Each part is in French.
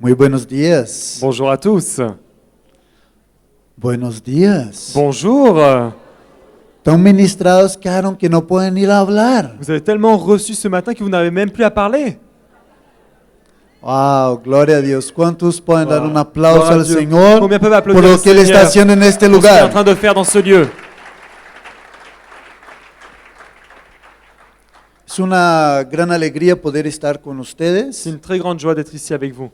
Muy buenos días. Bonjour à tous. Buenos días. Bonjour. Tan ministrados quedaron que no pueden ir a hablar. Vous avez tellement reçu ce matin que vous n'avez même plus à parler. Wow, gloria a Dios. ¿Cuántos pueden dar un Gloire aplauso à al Dieu. Señor Combien peuvent por applaudir lo le que Él está Seigneur haciendo en este pour ce qu'il est en lugar? train de faire dans ce lieu? Es una gran alegría poder estar con C'est ustedes. une très grande joie d'être ici avec vous.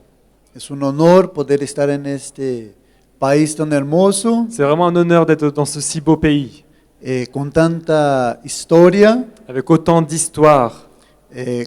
Es un honor poder estar en este país tan hermoso, C'est vraiment un honneur d'être dans ce si beau pays, con tanta historia, avec autant d'histoires,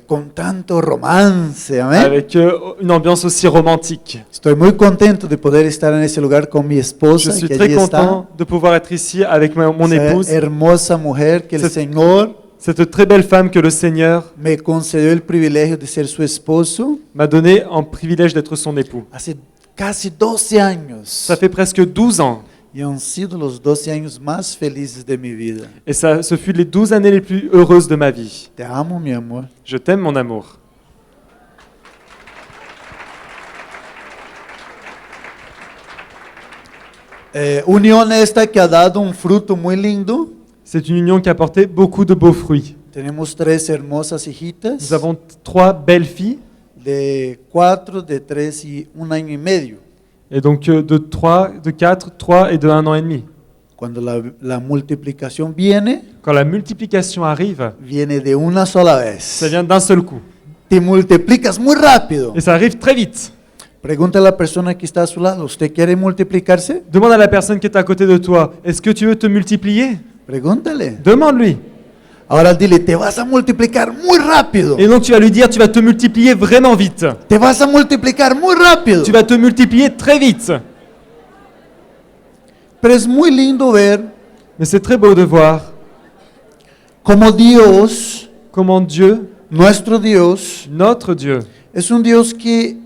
con tanto romance. Amén. avec une ambiance aussi romantique. Estoy muy contento de poder estar en ese lugar con mi Je esposa, suis que très allí está. content de pouvoir être ici avec mon Esa épouse, hermosa mujer que el C'est- Señor cette très belle femme que le Seigneur me concedió el privilegio de ser su esposo m'a donné en privilège d'être son époux. hace casi 12 años. Ça fait presque 12 ans. Y han sido los 12 años más felices de mi vida. Et ce fut les 12 années les plus heureuses de ma vie. Te amo, mi amor. Je t'aime, mon amour. Unión esta que ha dado un fruto muy lindo. C'est une union qui a porté beaucoup de beaux fruits. Tenemos 3 hermosas Nous hijitas avons 3 belles filles, de 4, de 3 y 1 año y medio. et donc de 3, de 4, 3 et de 1 an et demi. Cuando la multiplicación viene, Quand la multiplication arrive, viene de una sola ça vez. vient d'un seul coup. Te multiplicas muy rápido. Et ça arrive très vite. Pregunta a la persona que está a su lado, ¿usted quiere multiplicarse? Demande à la personne qui est à côté de toi, est-ce que tu veux te multiplier? Pregúntale. Demande-lui. Ahora dile, te vas a multiplicar muy rápido. Et donc tu vas lui dire, tu vas te multiplier vraiment vite. Te vas a multiplicar muy rápido. Tu vas te multiplier très vite. Pero es muy lindo ver Mais c'est très beau de voir cómo Dios, comment Dieu, nuestro Dios, notre Dieu, es un Dios que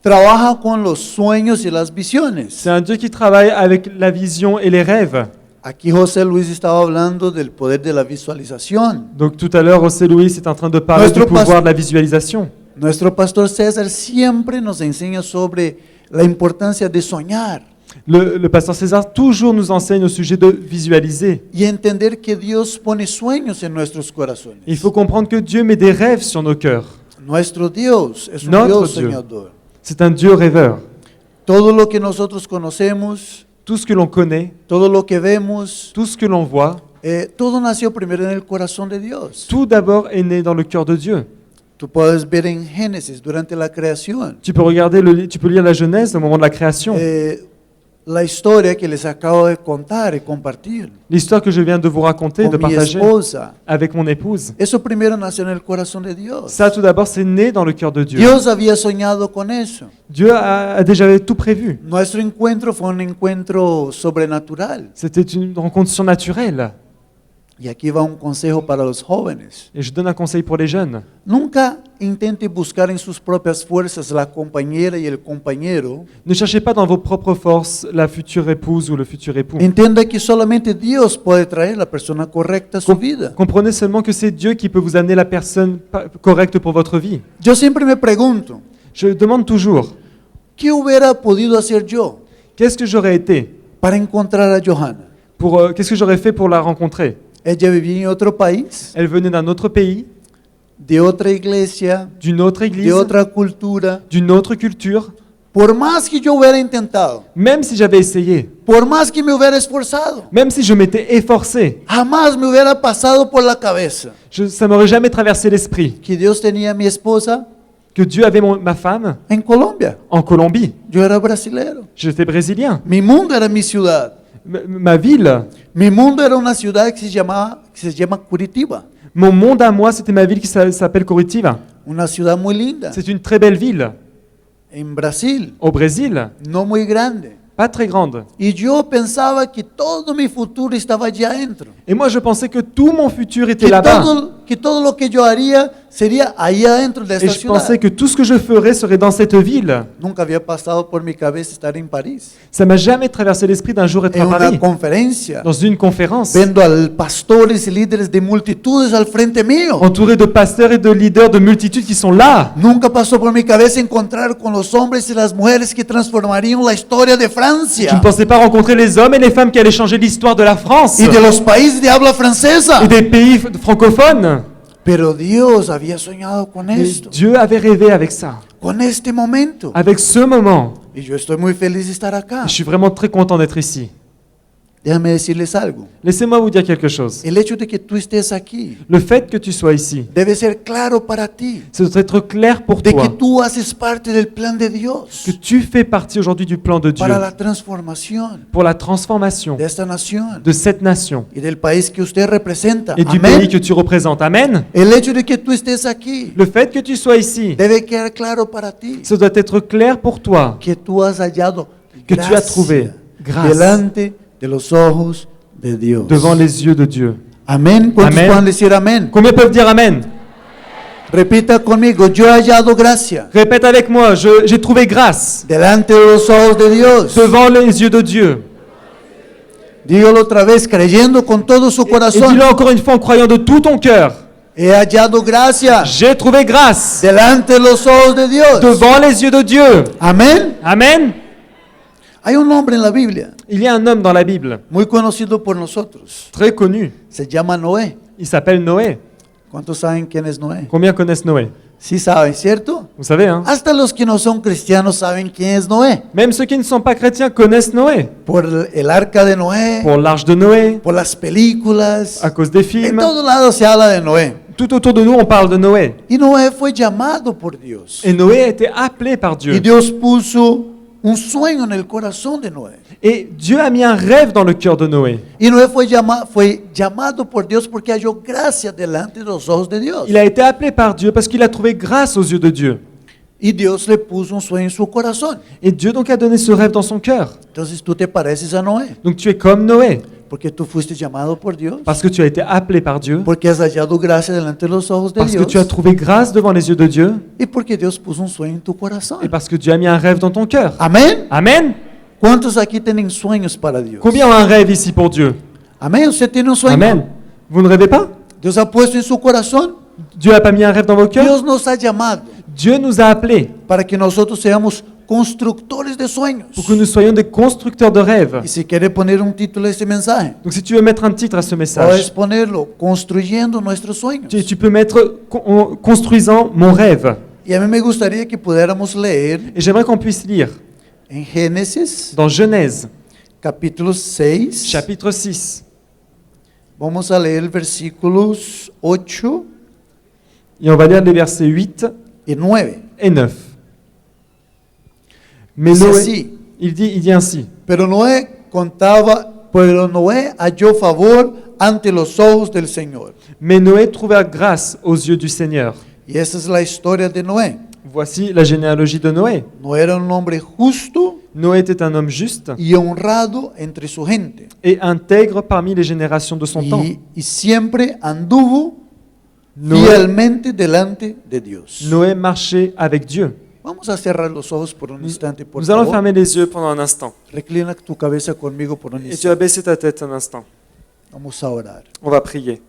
trabaja con los sueños y las visiones. c'est un Dieu qui travaille avec la vision et les rêves. Aquí José Luis estaba hablando del poder de la visualización. Donc tout à l'heure, José Luis est en train de parler du Nuestro pouvoir de la visualisation. Nuestro pastor César siempre nos enseña sobre la importancia de soñar Le pasteur César toujours nous enseigne au sujet de visualiser. y entender que Dios pone sueños en nuestros corazones. Il faut comprendre que Dieu met des rêves sur nos cœurs. Nuestro Dios es un Notre Dios Dieu. soñador. C'est un Dieu rêveur. Todo lo que nosotros conocemos, Tout ce que l'on connaît, todo lo que vemos, tout ce que l'on voit, todo nació primero en el corazón de Dios. tout d'abord est né dans le cœur de Dieu. Tú puedes ver en Génesis durante la creación Tu peux regarder tu peux lire la Genèse au moment de la création. la historia que les acabo de contar y compartir L'histoire que je viens de vous raconter, de con mi partager esposa. avec mon épouse. Eso primero nació en el corazón de Dios. Ça, tout d'abord, c'est né dans le cœur de Dieu. Dios había soñado con eso. Dieu a déjà tout prévu. Nuestro encuentro fue un encuentro sobrenatural. C'était une rencontre surnaturelle. Y aquí va un consejo para los jóvenes. Et je donne un conseil pour les jeunes. Nunca intente buscar en sus propias fuerzas la compañera y el compañero. Ne cherchez pas dans vos propres forces la future épouse ou le futur époux. Entienda que solamente Dios puede traer la persona correcta a su vida. Comprenez seulement que c'est Dieu qui peut vous amener la personne correcte pour votre vie. Yo siempre me pregunto, Je demande toujours, ¿qué hubiera podido hacer yo qu'est-ce que j'aurais été para encontrar a Johanna? qu'est-ce que j'aurais fait pour la rencontrer? Ella vivía en otro país, Elle venait d'un autre pays, de otra iglesia, d'une autre de église, otra cultura. d'une autre culture. Por más que yo hubiera intentado, Même si j'avais essayé, por más que me hubiera esforzado, même si je m'étais efforcé, jamás me hubiera pasado por la cabeza ça m'aurait jamais traversé l'esprit que Dios tenía a mi esposa que Dieu avait ma femme en Colombia. en Colombie. Yo era brasilero. J'étais brésilien. Mi mundo era mi ciudad. Ma ville, Mi mundo era una ciudad que se llama Curitiba, mon monde à moi, c'était ma ville qui s'appelle Curitiba. una ciudad muy linda C'est une très belle ville en Brasil, au Brésil, no muy grande. pas très grande. Y yo pensaba que todo mi futuro estaba allá adentro, Et moi, je pensais que tout mon futur était là-bas. que todo lo que yo haría sería allá dentro de Et esta je ciudad. pensais que tout ce que je ferais serait dans cette ville. Nunca había pasado por mi cabeza estar en París, Ça m'a jamais traversé l'esprit d'un jour être en à una Paris, conferencia, dans une conférence, viendo a pastores y líderes de multitudes al frente mío. entouré de pasteurs et de leaders de multitudes qui sont là. Nunca pasó por mi cabeza encontrar con los hombres y las mujeres que transformarían la historia de Je Francia ne pensais pas rencontrer les hommes et les femmes qui allaient changer l'histoire de la France y de los países de habla francesa. et des pays francophones. Pero Dios había soñado con Mais esto, Dieu avait rêvé avec ça, con este momento. avec ce moment. Y yo estoy muy feliz de estar acá. Je suis vraiment très content d'être ici. Déjame decirles algo. Laissez-moi vous dire quelque chose. El hecho de que tú estés aquí Le fait que tu sois ici, debe ser claro para ti, ça doit être clair pour de que toi tú haces parte del plan de Dios que tu fais partie aujourd'hui du plan de Dieu para la transformación pour la transformation de esta nación de cette nation y del país que usted representa. et du Amén. pays que tu représentes. Amen. El hecho de que tú estés aquí Le fait que tu sois ici, debe quedar claro para ti, ça doit être clair pour toi que tú has hallado que tu as trouvé grâce delante de los ojos de Dios. devant les yeux de Dieu. Amén. ¿Cuántos Amén. pueden decir amén? Combien peuvent dire Amen? Repita conmigo, yo he hallado gracia Répète avec moi, j'ai trouvé grâce delante de los ojos de Dios. devant les yeux de Dieu. Dígalo otra vez, creyendo con todo su Et corazón. dis-le encore une fois en croyant de tout ton cœur. He hallado gracia J'ai trouvé grâce delante de los ojos de Dios. devant les yeux de Dieu. Amén. Amen. Hay un hombre en la Biblia, Il y a un homme dans la Bible, muy conocido por nosotros. très connu. Se llama Noé. Il s'appelle Noé. ¿Cuántos saben quién es Noé? Combien connaissent Noé? Sí saben, ¿cierto? Vous savez, hein? Hasta los que no son cristianos saben quién es Noé. Même ceux qui ne sont pas chrétiens connaissent Noé. Por el arca de Noé, Pour l'arche de Noé, por las películas. à cause des En films. todos lados se habla de Noé. Tout autour de nous, on parle de Noé. Y Noé fue llamado por Dios. Et Noé a été appelé par Y Dieu. Dios puso un sueño en el corazón de Noé. Et Dieu a mis un rêve dans le cœur de Noé. Y Noé fue llamado por Dios porque halló gracia delante de los ojos de Dios. Il a été appelé par Dieu parce qu'il a trouvé grâce aux yeux de Dieu. Y Dios le puso un sueño en su corazón. Et Dieu donc a donné ce rêve dans son cœur. Entonces tú te pareces a Noé Donc tu es comme Noé, porque tú fuiste llamado por Dios, parce que tu as été appelé par Dieu, porque has hallado gracia delante de los ojos de parce que Dios tu as trouvé grâce devant les yeux de Dieu, y porque Dios puso un sueño en tu corazón. et parce que Dieu a mis un rêve dans ton cœur. Amén. Amen. ¿Cuántos aquí tienen sueños para Dios? Combien ont un rêve ici pour Dieu? Amén. ¿Usted tiene un sueño? Amen. Vous ne rêvez pas? Dios ha puesto en su corazón. Dieu n'a pas mis un rêve dans vos cœurs? Dios nos ha llamado Dieu nous a appelés para que nosotros seamos constructores de sueños. pour que nous soyons des constructteurs de rêves. Y si quiere poner un título a este mensaje, Donc si tu veux mettre un titre à ce puedes message, ponerlo, construyendo nuestros sueños. tu peux mettre en construisant mon rêve. Y a mí me gustaría que pudiéramos leer Et j'aimerais qu'on puisse lire en Génesis dans Genèse, capítulo 6. chapitre 6. Vamos a leer versículos 8 Et on va lire les versets 8 y 9. et 9. Mais Dice Noé, así, il dit ainsi. pero Noé halló favor ante los ojos del Señor. Mais Noé trouva grâce aux yeux du Seigneur. Y esa es la historia de Noé. Voici la généalogie de Noé. Noé era un hombre justo Noé était un homme juste y honrado entre su gente. et intègre parmi les générations de son temps. Y siempre anduvo Noé, fielmente delante de Dios. Noé marchait avec Dieu. Vamos a cerrar los ojos por un instante, por Nous allons favor. fermer les yeux pendant un instant. Reclina tu cabeza conmigo por un Et tu instante. vas baisser ta tête un instant. Vamos a orar. On va prier.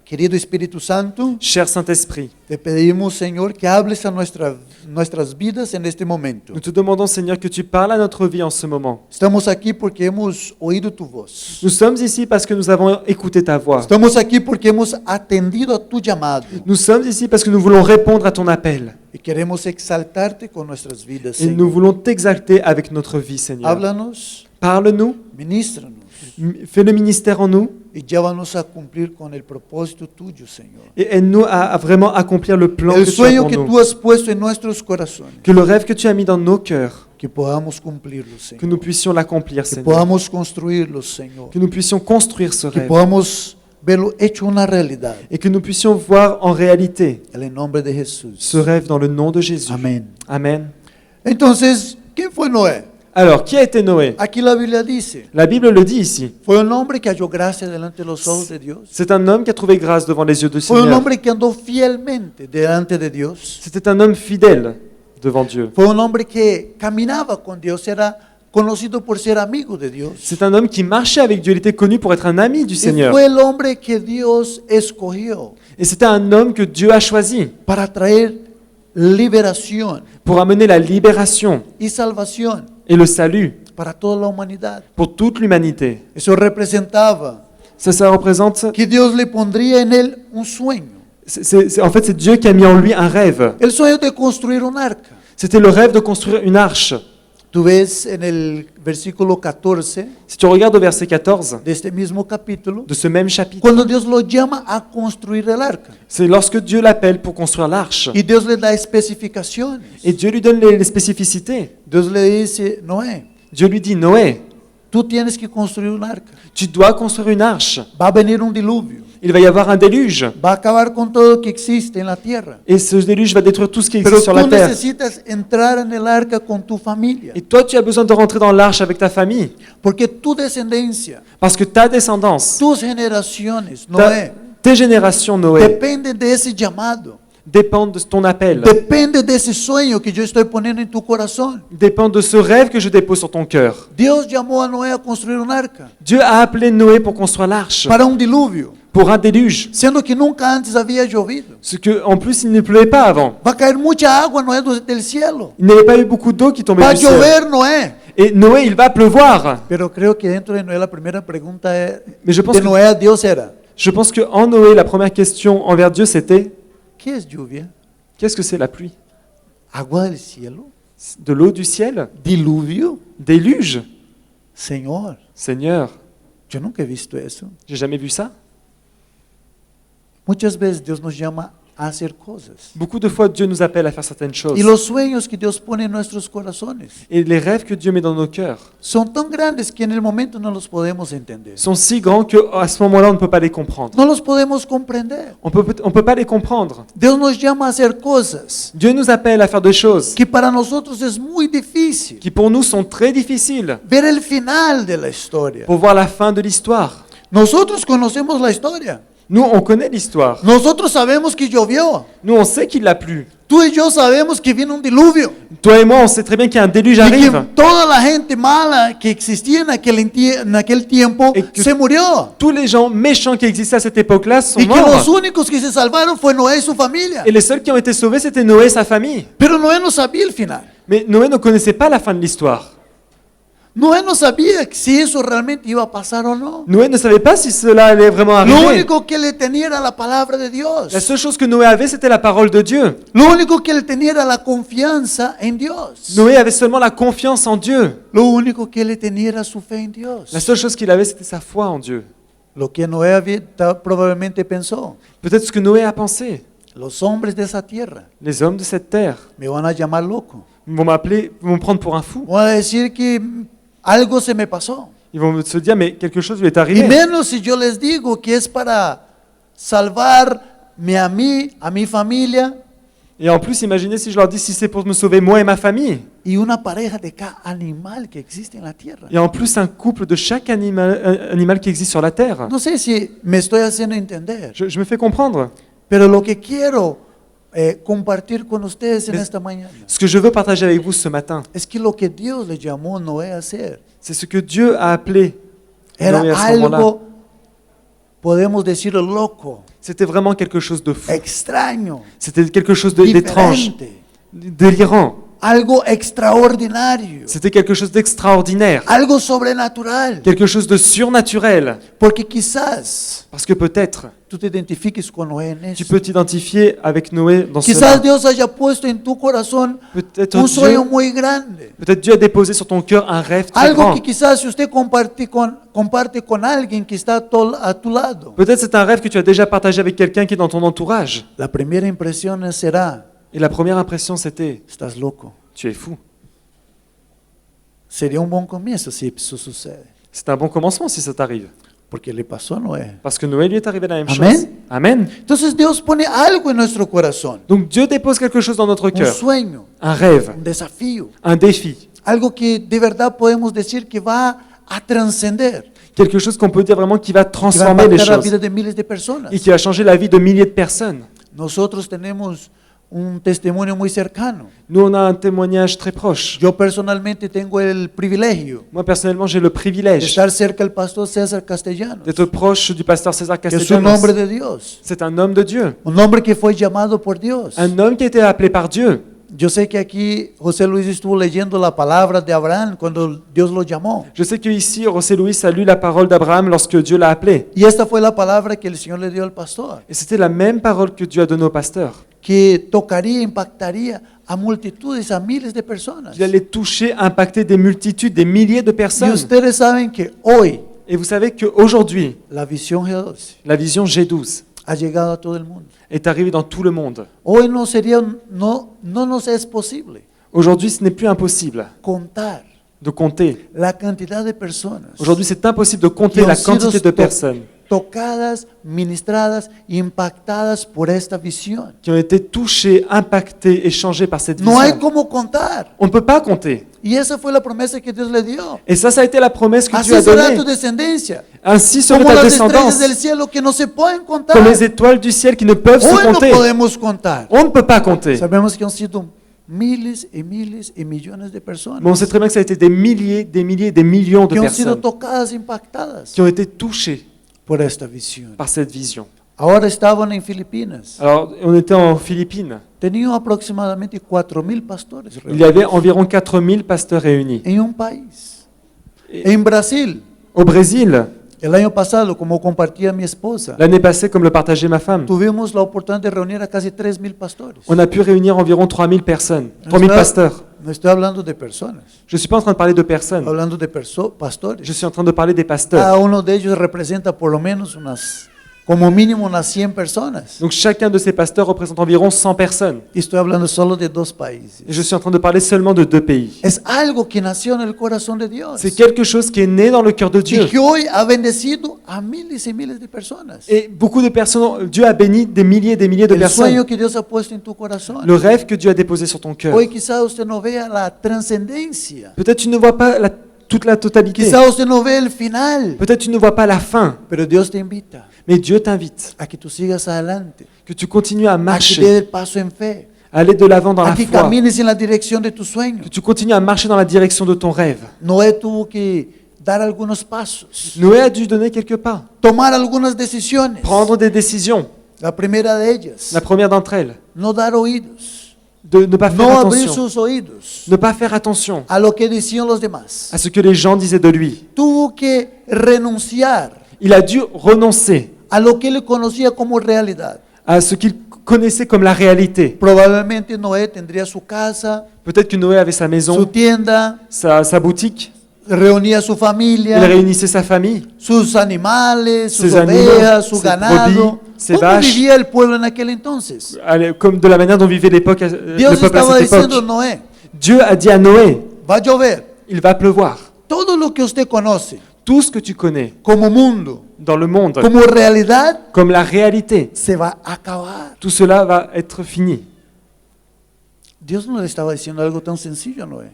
Querido Espíritu Santo, Cher Saint-Esprit, te pedimos, Señor, que hables a nuestras vidas en este momento. nous te demandons, Seigneur, que tu parles à notre vie en ce moment. Estamos aquí porque hemos oído tu voz. Nous sommes ici parce que nous avons écouté ta voix. Estamos aquí porque hemos atendido a tu llamado Nous sommes ici parce que nous voulons répondre à ton appel. y queremos exaltarte con nuestras vidas, Et nous Señor. voulons t'exalter avec notre vie, Seigneur. Háblanos, Parle-nous, ministranos fais le ministère en nous y llévanos a cumplir con el propósito tuyo, Señor. et aide-nous à vraiment accomplir le plan El que tu as sueño pour que nous. tú has puesto en nuestros corazones, Que le rêve que tu as mis dans nos cœurs, que podamos cumplirlo, que Señor. nous puissions l'accomplir, Que Seigneur. podamos construirlo, Señor. Que nous puissions construire ce Que rêve podamos verlo hecho una realidad. et que nous puissions voir en réalité En el nombre de Jesús. ce rêve dans le nom de Jésus. Amén. Amen. Entonces, ¿quién fue Noé? Alors, qui a été Noé? Aquí la Biblia dice, La Bible le dit ici. fue un hombre que halló gracia delante de los ojos de Dios. C'est un homme qui a trouvé grâce devant les yeux du Fue un Seigneur. hombre que andó fielmente delante de Dios. C'était un homme fidèle devant Dieu. Fue un hombre que caminaba con Dios, era conocido por ser amigo de Dios. C'est un homme qui marchait avec Dieu. Il était connu pour être un ami du Y Seigneur. fue el hombre que Dios escogió Et c'était un homme que Dieu a choisi para traer liberación pour amener la libération y salvación et le salut para toda la humanidad. pour toute l'humanité. Eso representaba Ça représente... que Dios le pondría en él un sueño. En fait, c'est Dieu qui a mis en lui un rêve. El sueño de construir un arca. C'était le rêve de construire une arche. Tú ves en el versículo 14 Si tu regardes au verset 14 de este mismo capítulo, de ce même chapitre, cuando Dios lo llama a construir el arca. c'est lorsque Dieu l'appelle pour construire l'arche. Y Dios le da especificaciones. Et Dieu lui donne les spécificités. Dios le dice, Noé, Dieu lui dit, Noé, tú tienes que construir un arca. tu dois construire une arche. Va a venir un diluvio. Il va y avoir un déluge. Va a acabar con todo lo que existe en la tierra. Et ce déluge va détruire tout ce qui Pero existe sur la tú terre. necesitas entrar en el arca con tu familia. Et toi, tu as besoin de rentrer dans l'arche avec ta famille. Porque tu descendencia, Parce que ta descendance, tus generaciones, ta- Noé, tes générations, Noé, dependen de ese llamado. dépendent de ton appel. Depende de ese sueño que yo estoy poniendo en tu corazón. Dépendent de ce rêve que je dépose sur ton cœur. Dios llamó a Noé a construir un arca Dieu a appelé Noé pour construire l'arche, para un diluvio, pour un déluge. siendo que nunca antes había llovido. Ce que, en plus, il ne pleuvait pas avant. Va a caer mucha agua, Noé, del cielo. Il n'y avait pas eu beaucoup d'eau qui tombait Va a du ciel. llover, Noé. Et Noé, il va pleuvoir. Pero creo que dentro de Noé la primera pregunta Mais je pense de que- Noé a Dios era, Je pense qu'en Noé, la première question envers Dieu, c'était ¿qué es lluvia? qu'est-ce que c'est la pluie? ¿Agua del cielo? De l'eau du ciel? ¿Diluvio? Déluge? Señor, Seigneur, yo nunca he visto eso. j'ai jamais vu ça. Muchas veces Dios nos llama a hacer cosas. Beaucoup de fois, Dieu nous appelle à faire certaines choses. Y los sueños que Dios pone en nuestros corazones Et les rêves que Dieu met dans nos cœurs son tan grandes que en el momento no los podemos entender. sont si grands qu'à ce moment-là, on ne peut pas les comprendre. No los podemos comprender. On peut pas les comprendre. Dios nos llama a hacer cosas Dieu nous appelle à faire des choses que para nosotros es muy difícil qui pour nous sont très difficiles ver el final de la historia. pour voir la fin de l'histoire. Nosotros conocemos la historia. Nous, on connaît l'histoire. Nosotros sabemos que llovió. Nous, on sait qu'il a plu. Tú y yo sabemos que viene un diluvio. Toi et moi, on sait très bien qu'il y a un déluge Y arrive. que toda la gente mala que existía en aquel tiempo Y que- se murió. Tous les gens méchants qui existaient à cette époque-là sont Y que los morts. únicos que se salvaron fue Noé y su familia. Et les seuls qui ont été sauvés, c'était Noé et sa famille. Pero Noé no sabía el final. Mais Noé ne connaissait pas la fin de l'histoire. Noé no sabía si eso realmente iba a pasar o no. Noé ne savait pas si cela allait vraiment Lo arriver. único que le tenía era la palabra de Dios. La seule chose que Noé avait, c'était la parole de Dieu. Lo único que le tenía era la confianza en Dios. Noé avait seulement la confiance en Dieu. Lo único que le tenía era su fe en Dios. La seule chose qu'il avait, c'était sa foi en Dieu. Lo que Noé probablemente pensó, Peut-être ce que Noé a pensé. los hombres de esa tierra Les hommes de cette terre me van a llamar loco. vont m'appeler, vont me prendre pour un fou. Van a decir que algo se me pasó. Ils vont se dire, mais quelque chose lui est Y arrivé. menos si yo les digo que es para salvarme a mí, a mi familia Et en plus, imaginez si je leur dis si c'est pour me sauver moi et ma famille. y una pareja de cada animal que existe en la tierra. Et en plus, un couple de chaque animal qui existe sur la terre. No sé si me estoy haciendo entender, Je me fais comprendre. pero lo que quiero compartir con ustedes en Mais- esta mañana Ce que je veux partager avec vous ce matin, es que lo que Dios le llamó a Noé a hacer c'est ce que Dieu a appelé era Noé à ce moment-là. algo, podemos decirlo, loco, C'était vraiment quelque chose de fou. extraño, C'était quelque chose d'étrange, diferente, délirant. algo extraordinario, C'était quelque chose d'extraordinaire, algo sobrenatural, quelque chose de surnaturel. porque quizás Parce que peut-être, tú te identifiques con Noé en tu eso. peux t'identifier avec Noé dans Quizás cela. Dios haya puesto en tu corazón Peut-être un sueño Dieu, muy grande, peut-être Dieu a déposé sur ton cœur un rêve très algo grand. que quizás si usted comparte con alguien que está a tu lado, Peut-être c'est un rêve que tu as déjà partagé avec quelqu'un qui est dans ton entourage. la primera impresión será, Et la première impression, c'était estás loco. tu es fou. Sería un buen comienzo si eso sucede, C'est un bon commencement si ça t'arrive. porque le pasó a Noé. Parce que Noé lui est arrivé la même Amen. chose. Amen. Entonces Dios pone algo en nuestro corazón, Donc Dieu dépose quelque chose dans notre un cœur. sueño, Un rêve, un desafío, un défi, algo que de verdad podemos decir que va a trascender, Quelque chose qu'on peut dire vraiment qui va que va a transformer les impactar la choses vida de miles de personas. et qui va changer la vie de milliers de personnes. Nosotros tenemos un testimonio muy cercano. Nous, on a un témoignage très proche. Yo personalmente tengo el privilegio Moi, personnellement, j'ai le de privilège estar cerca del pastor César Castellanos, d'être proche du pasteur César que es un hombre Castellanos. de Dios, C'est un homme de Dieu, un hombre que fue llamado por Dios. un homme qui a été appelé par Dieu. Yo sé que aquí José Luis estuvo leyendo la palabra de Abraham cuando Dios lo llamó. Je sais qu'ici, José Luis a lu la parole d'Abraham lorsque Dieu l'a appelé. Y esta fue la palabra que el Señor le dio al pastor, Et c'était la même parole que Dieu a donnée au pasteur. que tocaría, impactaría a multitudes, a miles de personas. Il allait toucher, impacter des multitudes, des milliers de Y personnes. ustedes saben que hoy Et vous savez qu'aujourd'hui, la visión G12 la vision G12 ha llegado a todo el mundo. est arrivée dans tout le monde. Hoy no nos es posible Aujourd'hui, ce n'est plus impossible contar de compter. la cantidad de personas Aujourd'hui, c'est impossible de compter que la han sido quantité de personnes tocadas, ministradas, impactadas por esta visión. qui ont été touchées, impactées et changées par cette No hay vision. como contar. On ne peut pas compter. Y esa fue la promesa que Dios le dio. Et ça a été la promesse que Así Dieu a será tu donnée. descendencia, Ainsi serait como ta las estrellas descendance, del cielo que no se pueden contar. comme les étoiles du ciel qui ne peuvent se Hoy no compter. podemos contar. On ne peut pas compter. Sabemos que han sido miles y miles y millones de personas Mais on sait très bien que ça a été des milliers, des millions de que han sido personnes tocadas, impactadas qui ont été touchées por esta visión. par cette vision. Ahora estaban en Filipinas. Alors, on était en Philippines. Tenían aproximadamente 4,000 pastores Il y avait environ 4000 pasteurs réunis. en un país. Et En Brasil, au Brésil, el año pasado, como compartía mi esposa, l'année passée, comme le partageait ma femme, tuvimos la oportunidad de reunir a casi 3,000 pastores. on a pu réunir environ 3000 personnes, 3000 pasteurs. No estoy hablando de personas, Je ne suis pas en train de parler de personnes, hablando de pastores. je suis en train de parler des Cada pasteurs. uno de ellos representa por lo menos como mínimo unas 100 personas. Donc chacun de ces pasteurs représente environ 100 personnes. Y estoy hablando solo de 2 países. Et je suis en train de parler seulement de 2 pays. Es algo que nació en el corazón de Dios C'est quelque chose qui est né dans le cœur de Dieu. y que hoy ha bendecido a miles y miles de personas. Et beaucoup de personnes, Dieu a béni des milliers et des milliers de El personnes. sueño que Dios ha puesto en tu corazón. Le rêve que Dieu a déposé sur ton cœur. Hoy quizá usted no vea la trascendencia, Peut-être tu ne vois pas toute la totalité. quizá usted no ve el final, Peut-être tu ne vois pas la fin. pero Dios te invita Mais Dieu t'invite a que tú sigas adelante, que tu continues à a que marcher, des el paso en fe, à aller de l'avant dans a la que foi, camines en la dirección de tu sueño. que tu continues à marcher dans la direction de ton rêve. Noé tuvo que dar algunos pasos, Noé a dû donner quelques pas, tomar algunas decisiones. prendre des décisions. La primera de ellas, La première d'entre elles, no dar oídos, de ne pas faire no abrir attention, sus oídos ne pas faire attention a lo que decían los demás. à ce que les gens disaient de lui. Tuvo que renunciar Il a dû renoncer a lo que él conocía como realidad. à ce qu'il connaissait comme la réalité. Probablemente Noé tendría su casa, Peut-être que Noé avait sa su maison, tienda, sa boutique, reunía su il familia, réunissait sa famille, sus animales, sus Ses animaux, ovejas, su ses ganado. brebis, ses ¿Cómo vaches. vivía el pueblo en aquel entonces? comme de la manière dont vivait le Dios peuple à estaba cette diciendo, époque. Noé, Dieu a dit à Noé, va a llover. il va pleuvoir. Todo lo que usted conoce Tout ce que tu connais como mundo, dans le monde, como realidad, comme la réalité, se va a acabar. tout cela va être fini. Dios no le estaba diciendo algo tan sencillo a Noé.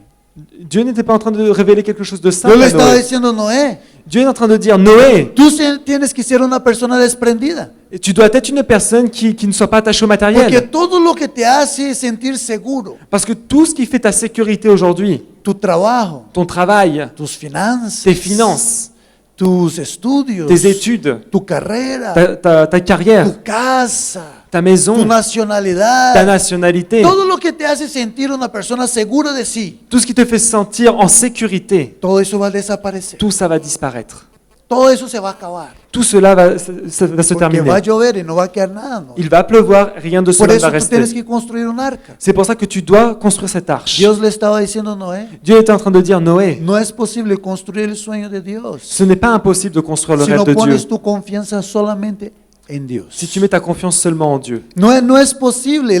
Dieu n'était pas en train de révéler quelque chose de Dios simple le à estaba Noé. diciendo, Noé, Dieu est en train de dire, Noé, tú tienes que ser una persona desprendida. tu dois être une personne qui ne soit pas attachée au Porque matériel. todo lo que te hace sentir seguro, Parce que tout ce qui fait ta sécurité aujourd'hui, tu trabajo, ton travail, tus finanzas, tes finances, tus estudios, tes études, tu carrera, ta carrière, tu casa, ta tu maison, ta nacionalidad, nationalité, todo lo que te hace sentir una persona segura de sí, tout ce qui te fait sentir en sécurité, todo eso va a desaparecer. tout ça va disparaître. Todo eso se va a acabar. Tout cela va se Porque terminer. va a llover y no va a quedar nada. ¿no? Il va pleuvoir, rien de Por cela ne eso va tú tienes rester. que construir un arca. C'est pour ça que tu dois construire cette arche. Dios le estaba diciendo a Noé, Dieu était en train de dire, Noé, no es posible construir el sueño de Dios ce n'est pas impossible de construire le si rêve no de Dieu pones tu confianza solamente en Dios. si tu mets ta confiance seulement en Dieu. No es posible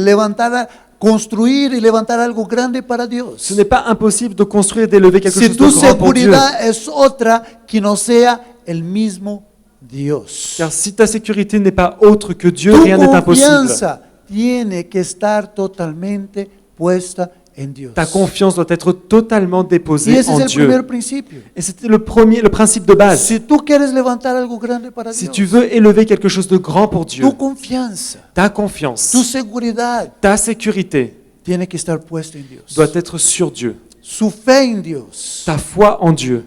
construir y levantar algo grande para Ce Dios. n'est pas impossible de construire, d'élever quelque Si chose tu de grand pour Dieu. seguridad es otra que no sea el mismo Dios. Car si ta sécurité n'est pas autre que Dieu, Tu rien n'est impossible. confianza tiene que estar totalmente puesta en Dios. Ta confiance doit être totalement Y déposée ese en es el Dieu. primer principio. Et c'était le principe de base. Si tú quieres levantar algo grande para Si Dios, tu veux élever quelque chose de grand pour Dieu, tu confianza, ta confiance, tu seguridad ta sécurité tiene que estar puesta en Dios. doit être sur Dieu. Su fe en Dios Ta foi en Dieu,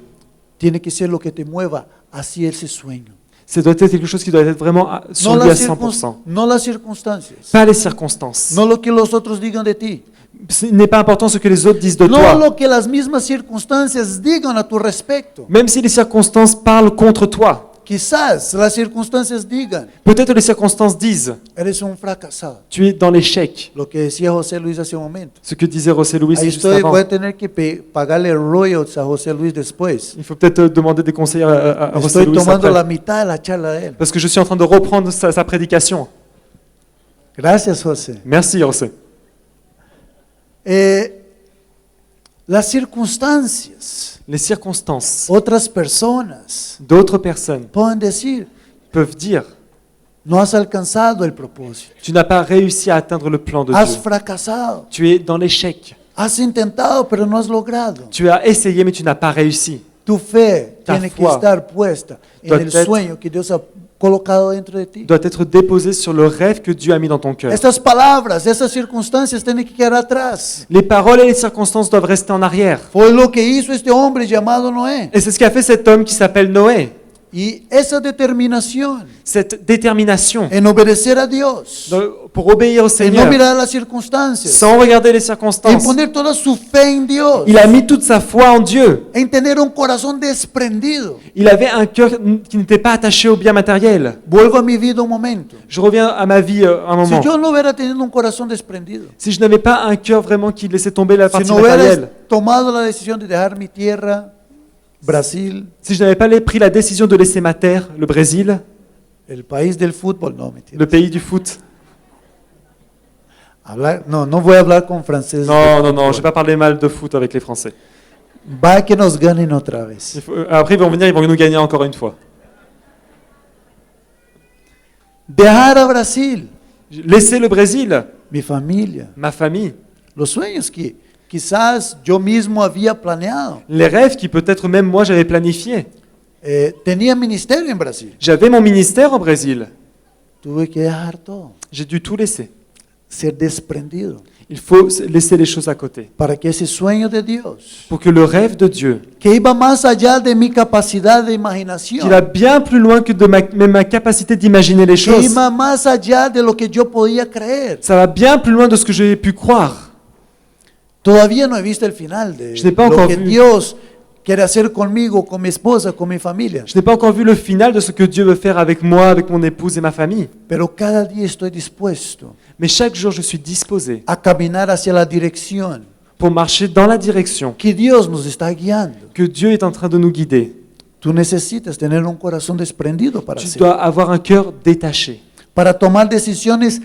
tiene que ser lo que te mueva hacia ese sueño. ça doit être quelque chose qui doit être vraiment sur lui à 100%. No las circunstancias, Pas les circonstances. no lo que los otros digan de ti, Ce n'est pas important ce que les autres disent de no toi. lo que las mismas circunstancias digan a tu respecto. Même si les circonstances parlent contre toi. Quizás las circunstancias digan, Peut-être les circonstances disent, eres un fracasado. tu es dans l'échec. Lo que decía José Luis hace un momento. Ce que disait José Luis Ahí juste estoy, avant. voy a tener que pagarle royalties a José Luis después. Il faut peut-être demander des conseils à José Estoy Luis tomando après. la mitad de la charla de él. Parce que je suis en train de reprendre sa prédication. Gracias, José. Merci José. Las circunstancias, Les circonstances otras personas d'autres personnes pueden decir, peuvent dire, no has alcanzado el propósito, tu n'as pas réussi à atteindre le plan de has Dieu. fracasado, Tu es dans l'échec. has intentado pero no has logrado. Tu as essayé mais tu n'as pas réussi. Tu fe Ta tiene que foi estar puesta en doit el être- sueño que Dios ha colocado dentro de ti. Doit être déposé sur le rêve que Dieu a mis dans ton cœur. Estas palabras, estas circunstancias tienen que quedar atrás. Les paroles et les circonstances doivent rester en arrière. Fue lo que hizo este hombre llamado Noé. Et c'est ce qu'a fait cet homme qui s'appelle Noé. Y esa determinación Cette détermination en obedecer a Dios, pour obéir au en no Seigneur mirar las circunstancias, sans regarder les en circonstances. poner toda su fe en Dios, Il a mis toute sa foi en Dieu. en tener un corazón desprendido. Il avait un cœur qui n'était pas attaché au bien matériel. Vuelvo a mi vida un momento. Je reviens à ma vie un Si moment. yo no hubiera tenido un corazón desprendido, Si je n'avais pas un cœur vraiment qui laissait tomber la si partie no hubiera matérielle, tomado la decisión de dejar mi tierra, Brasil, si je n'avais pas pris la décision de laisser ma terre, le Brésil, el país del fútbol, no, mentira. le pays du foot. No voy a hablar con franceses. Non, non, non, je ne vais pas parler mal de foot avec les Français. Va que nos ganen otra vez. Après, ils vont venir, ils vont nous gagner encore une fois. Dejar a Brasil, Laisser le Brésil, mi familia, ma famille, los sueños que quizás yo mismo había planeado. les rêves qui peut-être même moi j'avais planifiés. Tenía ministerio en Brasil. J'avais mon ministère au Brésil. Tuve que dejar todo, J'ai dû tout laisser. ser desprendido, Il faut laisser les choses à côté. para que ese sueño de Dios, Pour que le rêve de Dieu, que iba más allá de mi capacidad de qui imaginación, va bien plus loin que de même ma capacité d'imaginer les que choses, iba más allá de lo que yo podía creer. ça va bien plus loin de ce que j'ai pu croire. Todavía no he visto el final de Je n'ai pas lo encore que vu. Dios quiere hacer conmigo, con mi esposa, con mi familia. Je n'ai pas encore vu le final de ce que Dieu veut faire avec moi, avec mon épouse et ma famille. Pero cada día estoy dispuesto Mais chaque jour, je suis disposé a caminar hacia la dirección pour marcher dans la direction que Dios nos está guiando. que Dieu est en train de nous guider. Tú necesitas tener un corazón desprendido para Tu hacer, dois avoir un cœur détaché para tomar decisiones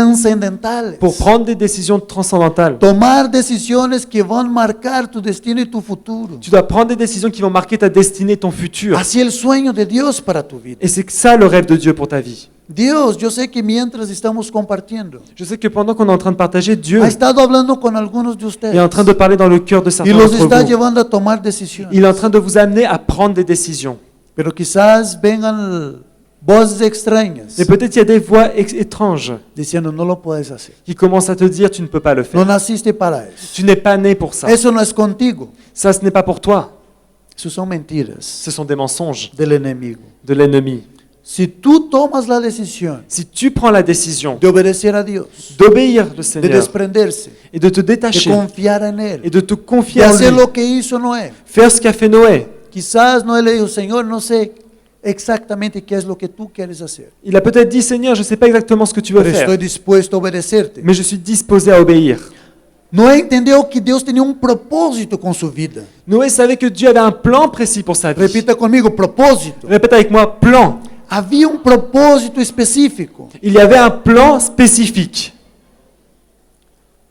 trascendentales, pour prendre des décisions transcendantales. tomar decisiones que van a marcar tu destino y tu futuro, Tu dois prendre des décisions qui vont marquer ta destinée, ton futur. hacia el sueño de Dios para tu vida. Et c'est ça le rêve de Dieu pour ta vie. Dios, yo sé que mientras estamos compartiendo, Je sais que pendant qu'on est en train de partager, Dieu ha estado hablando con algunos de est ustedes en train de parler dans le cœur de y certains los d'entre está vous. llevando a tomar decisiones. Il est en train de vous amener à prendre des décisions. Pero quizás vengan voces extrañas Et peut-être il y a des voix étranges diciendo no lo puedes hacer. qui commencent à te dire tu ne peux pas le No faire. naciste para eso. Tu n'es pas né pour ça. Eso no es contigo. Ça, ce n'est pas pour toi. Eso son mentiras Ce sont des mensonges del enemigo. de l'ennemi. Si tú tomas la decisión Si tu prends la décision de obedecer a Dios, d'obéir le de Seigneur desprenderse, et de te de détacher confiar en et Él, de te de confier en hacer lui, lo que hizo Noé. faire ce qu'a fait Noé. Quizás Noé le dijo, Señor, no sé exactamente qué es lo que tú quieres hacer, Il a peut-être dit Seigneur, je ne sais pas exactement ce que tu veux pero faire, estoy dispuesto a obedecerte. mais je suis disposé à obéir. Noé entendió que Dios tenía un propósito con su vida. Noé savait que Dieu avait un plan précis pour sa vie. Repita conmigo, propósito. Répète avec moi, plan. Había un propósito específico. Il y avait un plan spécifique.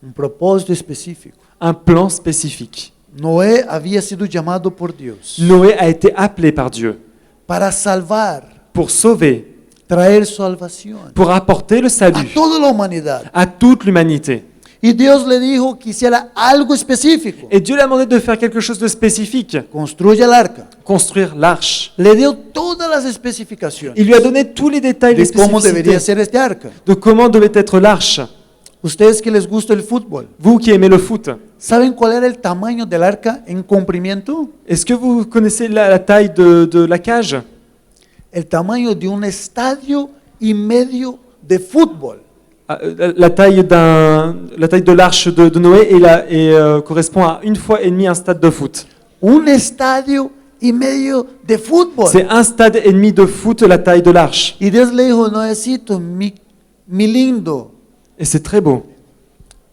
Un propósito específico. Un plan spécifique. Noé había sido llamado por Dios Noé a été appelé par Dieu para salvar, pour sauver, traer salvación pour apporter le a salut toda la humanidad. à toute l'humanité. Y Dios le dijo que hiciera algo específico. Et Dieu lui a demandé de faire quelque chose de spécifique, Construye el arca. construire l'arche. Le dio todas las especificaciones Il lui a donné tous les détails, les de cómo debería spécificités ser este arca. de comment devait être l'arche. Ustedes que les gusta el fútbol, Vous qui aimez le foot, ¿saben cuál era el tamaño del arca en comprimiento? est-ce que vous connaissez la taille de la cage? El tamaño de un estadio y medio de fútbol. La taille de l'arche de Noé correspond à 1,5 fois un stade de foot. Un estadio y medio de fútbol. C'est un stade et demi de foot la taille de l'arche. Y Dios le dijo, Noecito, mi lindo, Et c'est très beau.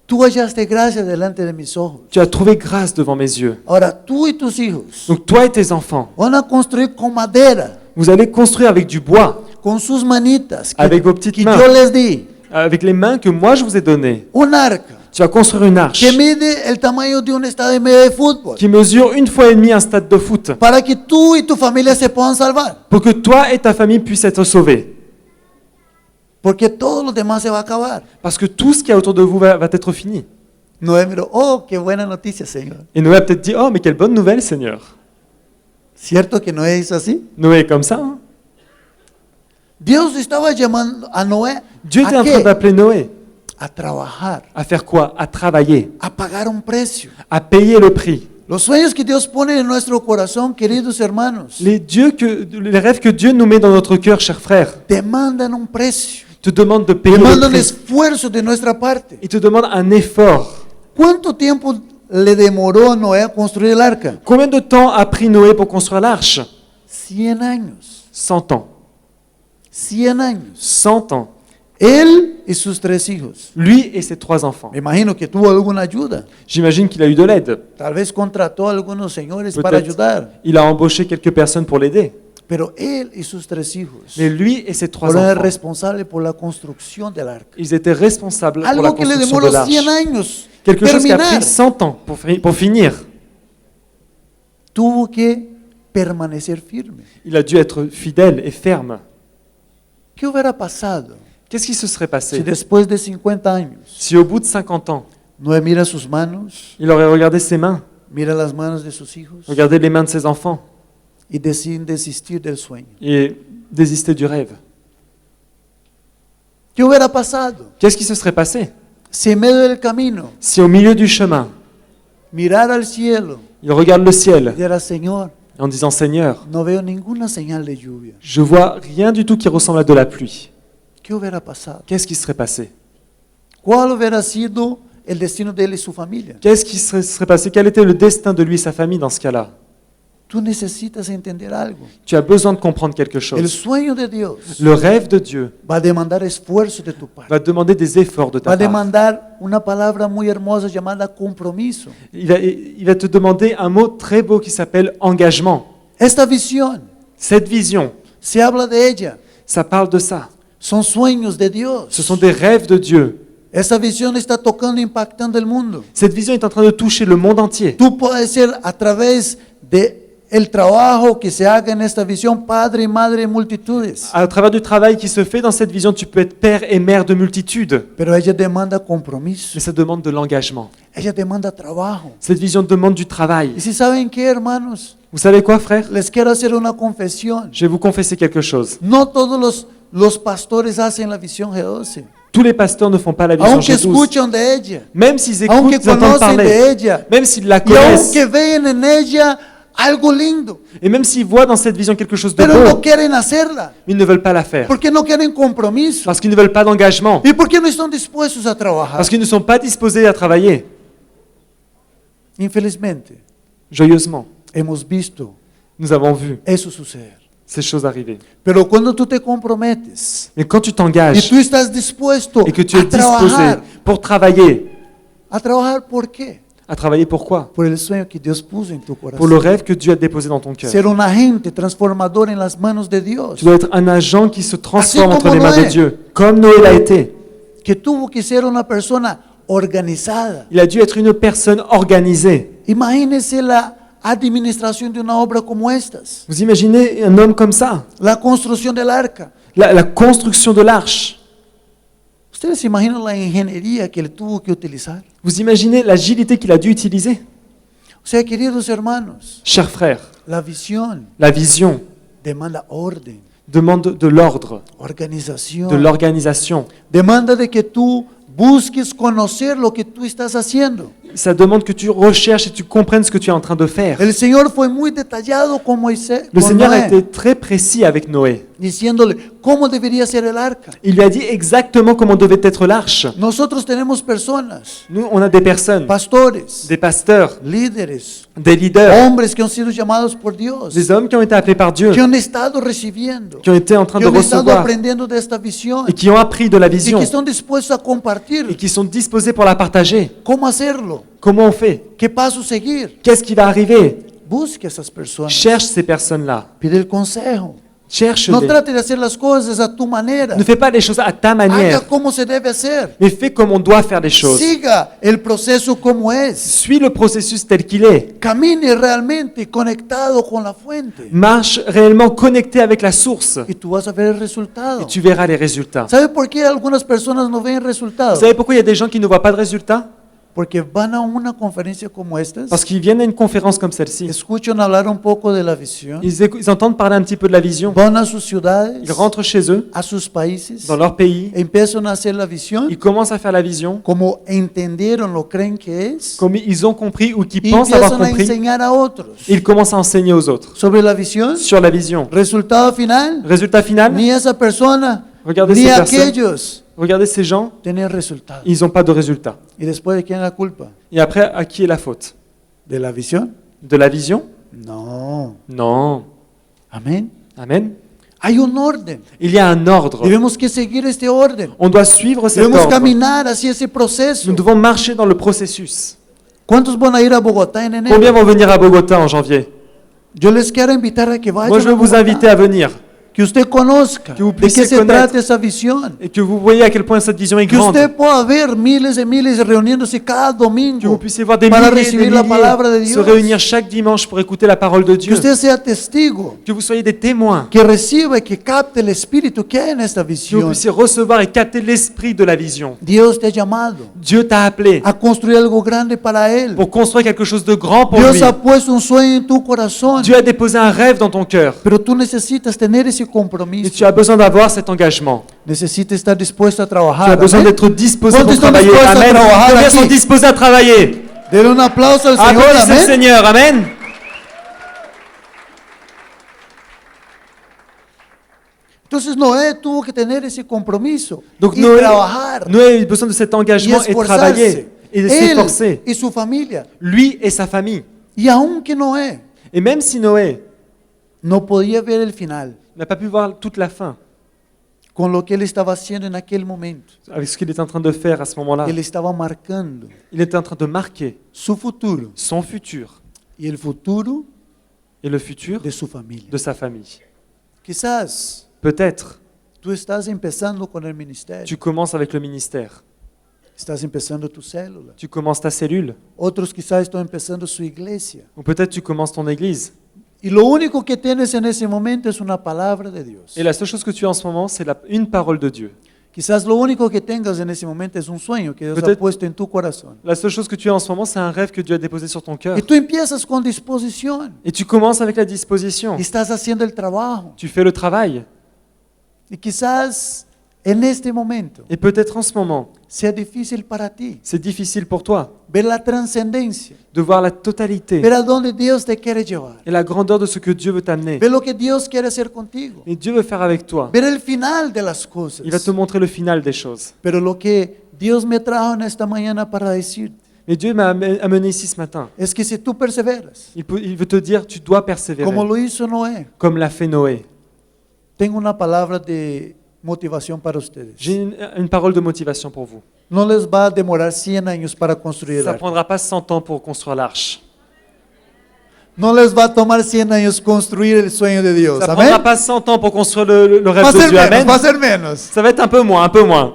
tú hallaste gracia delante de mis ojos. Tu as trouvé grâce devant mes yeux. Ahora tú y tus hijos Donc toi et tes enfants, van a construir con madera, vous allez construire avec du bois, con sus manitas Avec vos petites que mains. yo les di, avec les mains que moi je vous ai données. un arca Tu vas construire une arche que mide el tamaño de un estadio y medio de fútbol, qui mesure 1,5 fois un stade de foot para que tú y tu familia se puedan salvar, pour que toi et ta famille puissent être sauvés. porque todo lo demás se va a acabar. Parce que tout ce qu'il y a autour de vous va être fini. Noé miró, oh, qué buena noticia, Señor. Et Noé a peut-être dit, oh mais quelle bonne nouvelle Seigneur. ¿Cierto que Noé hizo así? Noé est comme ça. Hein. Dios estaba llamando a Noé Dieu était a en train qué? d'appeler Noé A trabajar, à faire quoi? À travailler, a pagar un precio. à payer le prix. Los sueños que Dios pone en nuestro corazón, queridos hermanos, Les rêves que Dieu nous met dans notre cœur, chers frères, demandan un precio, te demandent de payer le demandan prix. esfuerzo de nuestra parte. Ils te demandent un effort. ¿Cuánto tiempo le demoró a Noé a construir el arca? Combien de temps a pris Noé pour construire l'arche? 100 años. 100 ans. 100 años. 100 ans. Él y sus 3 hijos. Lui et ses 3 enfants. Me imagino que tuvo alguna ayuda. J'imagine qu'il a eu de l'aide. Tal vez contrató a algunos señores para Peut-être ayudar. il a embauché quelques personnes pour l'aider. Pero él y sus 3 hijos Mais lui et ses 3 fueron enfants, responsables por la construcción del arca. ils étaient responsables pour la Algo que le construction de demoró l'arche. 100 años Quelque chose qui a terminar. pris 100 ans pour finir. Tuvo que permanecer firme. Il a dû être fidèle et ferme. ¿Qué hubiera pasado Qu'est-ce qui se serait si passé después de 50 años si au bout de 50 ans, Noé mira sus manos, il aurait regardé ses mains, mira las manos de sus hijos regardé les mains de ses enfants y decide desistir del sueño? et désisté du rêve? ¿Qué hubiera pasado Qu'est-ce qui se serait passé si en medio del camino si au milieu du chemin, mirar al cielo il regarde le ciel y dijera, Señor, en disant Seigneur, no veo ninguna señal de lluvia? je vois rien du tout qui ressemble à de la pluie. ¿Qué hubiera pasado? Qu'est-ce qui serait passé? ¿Cuál hubiera sido el destino de él y su familia? Qu'est-ce qui serait passé? Quel était le destin de lui et sa famille dans ce cas-là? Tú necesitas entender algo. Tu as besoin de comprendre quelque El chose. sueño de Dios Le rêve de Dieu va a demandar esfuerzo de tu parte. va demander des efforts de Va ta a part. demandar una palabra muy hermosa llamada compromiso. Il va te demander un mot très beau qui s'appelle engagement. Esta visión, Cette vision, se habla de ella, ça parle de ça. son sueños de Dios. Ce sont des rêves de Dieu. Esta visión está tocando, impactando el mundo. Cette vision est en train de toucher le monde entier. Tú puedes ser a través de el trabajo que se haga en esta visión, padre y madre de multitudes. À travers du travail qui se fait dans cette vision, tu peux être père et mère de multitudes. Pero ella demanda compromiso. Mais ça demande de l'engagement. Ella demanda trabajo. Cette vision demande du travail. Y si saben qué, hermanos, Vous savez quoi, frère? les quiero hacer una confesión. Je vais vous confesser quelque chose. No todos los pastores hacen la visión G12. Tous les pasteurs ne font pas la vision Aunque G12. escuchan de ella, Même s'ils aunque écoutent, ils entendent conocen de parler. ella, Même s'ils la y connaissent. aunque ven en ella algo lindo, Et même s'ils voient dans cette vision quelque chose de pero no beau, quieren hacerla, ils ne veulent pas la faire. porque no quieren compromiso. Parce qu'ils ne veulent pas d'engagement. ¿Y por qué no están dispuestos a trabajar? Parce qu'ils ne sont pas disposés à travailler. Infelizmente, Joyeusement, hemos visto nous avons vu eso suceder. ces choses arriver. Pero cuando tú te comprometes Mais quand tu y t'engages tú estás dispuesto et que tu es a disposé trabajar, ¿por qué? à travailler pourquoi? Por el sueño que Dios puso en tu Pour le corazón. rêve que Dieu a déposé dans ton cœur. Ser un agente transformador en las manos de Dios, Tu dois être un agent qui se transforme Así entre como les mains Noé. de Dieu, comme Noé l'a été. que tuvo que ser una persona organizada. Il a dû être une personne organisée. Imagínese la administración de una obra como estas, Vous imaginez un homme comme ça? la construcción del arca. La construction de l'arche. ¿Ustedes se imaginan la ingeniería que él tuvo que utilizar? Vous imaginez l'agilité qu'il a dû utiliser? O sea, queridos hermanos, Chers frères, la visión la vision demanda orden, demande de l'ordre, de organización, l'organisation. demanda de que tú busques conocer lo que tú estás haciendo. Ça demande que tu recherches et tu comprennes ce que tu es en train de faire. El Señor fue muy detallado con Moisés, Le con Seigneur a Noé, été très précis avec Noé. diciéndole cómo debería ser el arca. Il lui a dit exactement comment devait être l'arche. Nosotros tenemos personas, Nous, on a des personnes, pastores, des pasteurs, líderes, des leaders, hombres que han sido llamados por Dios, des hommes qui ont été appelés par Dieu, que han estado recibiendo, qui ont été en train que de han estado recevoir aprendiendo de esta visión et qui ont appris de la y vision que están dispuestos a compartir et qui sont disposés pour la partager. cómo hacerlo, Comment on fait? qué paso seguir. Qu'est-ce qui va arriver? Busque a esas personas, Cherche ces personnes-là. pide el consejo. No Cherche-les. trate de hacer las cosas a tu manera, Ne fais pas les choses à ta haga manière, como se debe hacer, mais fais comme on doit faire les choses. siga el proceso como es, Suis le processus tel qu'il est. camine realmente conectado con la fuente Marche réellement connecté avec la source y tú vas a ver el et resultado. tu verras les résultats. ¿Sabe por qué algunas personas no ven Vous resultados? savez pourquoi il y a des gens qui ne voient pas de résultats? Porque van a una conferencia como esta, Parce qu'ils viennent à une conférence comme celle-ci. escuchan hablar un poco de la visión, Ils entendent parler un petit peu de la vision. van a sus ciudades, Ils rentrent chez eux, a sus países, dans leur pays. empiezan a hacer la visión, Ils commencent à faire la vision, como entendieron, lo creen que es, comme ils ont compris ou qu'ils y pensent avoir empiezan a compris. enseñar a otros Ils commencent à enseigner aux autres sobre la visión. sur la vision. Resultado final, Résultat final, ni esa persona, regardez ni ces personnes, aquellos regardez ces gens, tenían resultado. ils n'ont pas de résultat. ¿Y después de quién es la culpa? Et après, à qui est la faute? ¿De la visión? De la vision? No. Non. Amén. Amen. Hay un orden. Il y a un ordre. Debemos que seguir este orden. On doit suivre cet Debemos ordre. caminar hacia ese proceso. Nous devons marcher dans le processus. ¿Cuántos van a ir a Bogotá en enero? Combien vont venir à Bogota en janvier? Yo les quiero invitar a que vayan Moi, je a veux vous Bogotá, inviter à venir que usted conozca que vous de qué puissiez se connaître. trata esa visión, et que vous voyez à quel point cette vision est que grande. usted pueda ver miles y miles reuniéndose cada Que vous domingo, puissiez voir des para milliers et recibir des la palabra de milliers Dios. se réunir chaque dimanche pour écouter la parole de que Dieu. usted sea testigo, Que vous soyez des témoins. que reciba y que capte el espíritu que hay en esta Que vous visión. puissiez recevoir et capter l'esprit de la vision. Dios te ha llamado Dieu t'a appelé a construir algo grande para Él. pour construire quelque chose de grand pour Dios lui. ha puesto un sueño en tu corazón, Dieu a déposé un rêve dans ton cœur. pero tú necesitas tener ese Et compromiso. tu as besoin d'avoir cet engagement. Necesitas estar dispuesto a Tu trabajar. as besoin Amén. d'être disposé ¿Cuántos pour están travailler. dispuestos a Amen. trabajar Combien aquí? sont disposés à travailler? Denle un aplauso al Señor. Applaudissez le Amén. Seigneur. Amen. Entonces Noé tuvo que tener ese compromiso Donc y Noé trabajar a eu besoin de cet y engagement et travailler esforzarse. et de Él s'efforcer. y su familia. Lui et sa famille. Y aunque Noé Et même si Noé no podía ver el final n'a pas pu voir toute la fin con lo que él estaba haciendo en aquel momento, avec ce qu'il était en train de faire à ce moment-là, él estaba marcando il était en train de marquer su futuro son futur y el futuro et le futur de su familia. de sa famille. Quizás Peut-être tú estás empezando con el ministerio, tu commences avec le ministère, estás empezando tu célula. tu commences ta cellule, Otros quizás están empezando su iglesia. ou peut-être tu commences ton église. Y lo único que tienes en ese momento es una palabra de Dios. Et la seule chose que tu as en ce moment, c'est une parole de Dieu. Quizás lo único que tengas en ese momento es un sueño que Dios ha Peut-être- puesto en tu corazón. La seule chose que tu as en ce moment, c'est un rêve que Dieu a déposé sur ton cœur. Y tú empiezas con disposición Et tu commences avec la disposition. y estás haciendo el trabajo. Tu fais le travail. Y quizás en este momento Et peut-être en ce moment, sea difícil para ti c'est difficile pour toi ver la trascendencia, de voir la totalité ver a dónde Dios te quiere llevar, et la grandeur de ce que Dieu veut t'amener. ver lo que Dios quiere hacer contigo, Et Dieu veut faire avec toi. ver el final de las cosas. Il va te montrer le final des choses. Pero lo que Dios me trajo en esta mañana para decirte Mais Dieu m'a amené ici ce matin. es que si tú perseveras, Il veut te dire, tu dois persévérer, como lo hizo Noé, comme l'a fait Noé. tengo una palabra de motivación para ustedes. J'ai une parole de motivation pour vous. No les va a demorar 100 años para construir el Ça ne arca. prendra pas 100 ans pour construire l'arche. No les va a tomar 100 años construir el sueño de Dios. Ça ne Amén. prendra pas 100 ans pour construire le Va rêve a de ser Dieu. menos, Amen. va a ser menos. Ça va être un peu moins, un peu moins.